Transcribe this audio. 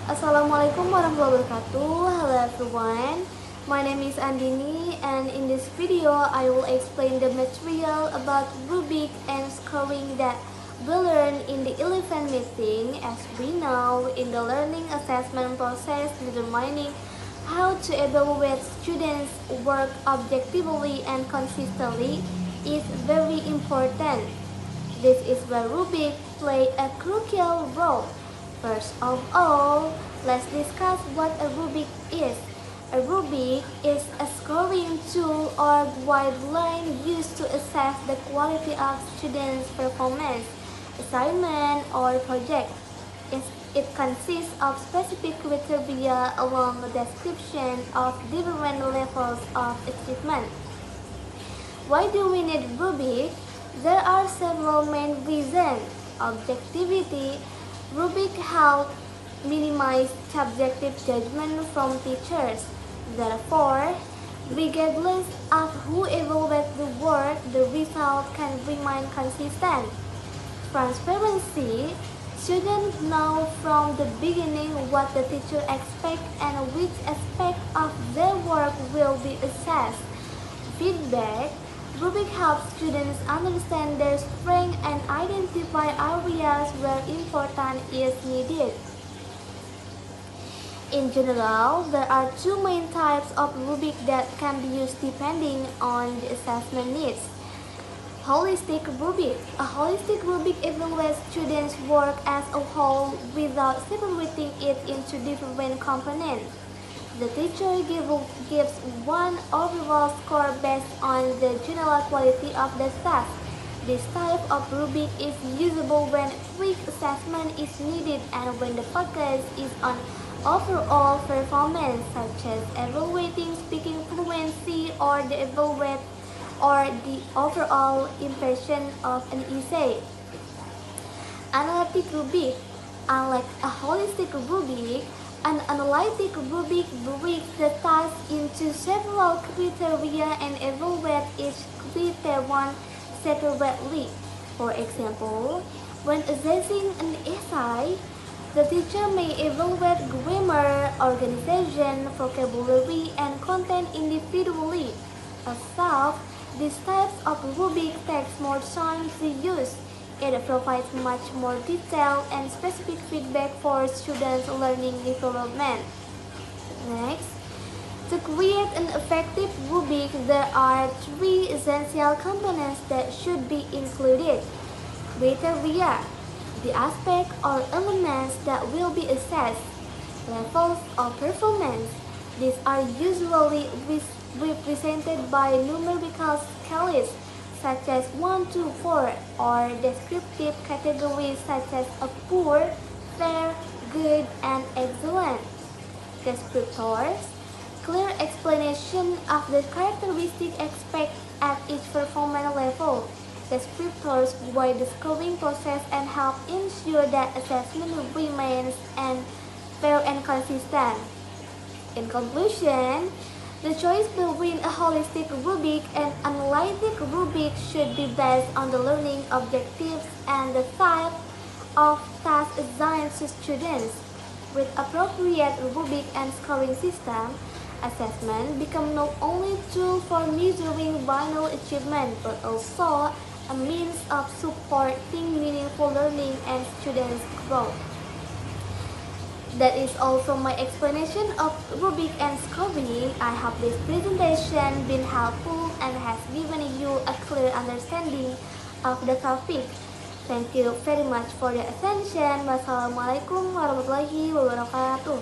Assalamualaikum warahmatullahi wabarakatuh. Hello everyone. My name is Andini, and in this video I will explain the material about rubric and scoring that we learned in the 11th meeting. As we know, in the learning assessment process, determining how to evaluate students' work objectively and consistently is very important. This is where rubric play a crucial role. First of all, let's discuss what a rubric is. A rubric is a scoring tool or guideline used to assess the quality of students' performance, assignment, or project. It consists of specific criteria along a description of different levels of achievement. Why do we need rubric? There are several main reasons. Objectivity. Rubric help minimize subjective judgment from teachers. Therefore, regardless of who evaluates the work, the result can remain consistent. Transparency. Students know from the beginning what the teacher expects and which aspect of their work will be assessed. Feedback. Rubric helps students understand their strengths and identify areas where improvement is needed. In general, there are two main types of rubric that can be used depending on the assessment needs. Holistic rubric. A holistic rubric evaluates students' work as a whole without separating it into different components. The teacher gives one overall score based on the general quality of the task. This type of rubric is usable when quick assessment is needed and when the focus is on overall performance, such as evaluating speaking fluency or the overall impression of an essay. Analytic rubric. Unlike a holistic rubric, an analytic rubric breaks the task into several criteria and evaluates each criterion separately. For example, when assessing an essay, the teacher may evaluate grammar, organization, vocabulary, and content individually. As such, these types of rubric takes more time to use. It provides much more detailed and specific feedback for students' learning development. Next, to create an effective rubric, there are three essential components that should be included. Criteria, the aspect or elements that will be assessed. Levels of performance, these are usually represented by numerical scales such as 1 to 4 or descriptive categories such as a poor, fair, good, and excellent. Descriptors, clear explanation of the characteristic expected at each performance level. Descriptors guide the scoring process and help ensure that assessment remains fair and consistent. In conclusion, the choice between a holistic rubric and analytic rubric should be based on the learning objectives and the type of task assigned to students. With appropriate rubric and scoring system, assessment becomes not only a tool for measuring final achievement but also a means of supporting meaningful learning and students' growth. That is all from my explanation of rubric and scoring. I hope this presentation been helpful and has given you a clear understanding of the topic. Thank you very much for your attention. Wassalamualaikum warahmatullahi wabarakatuh.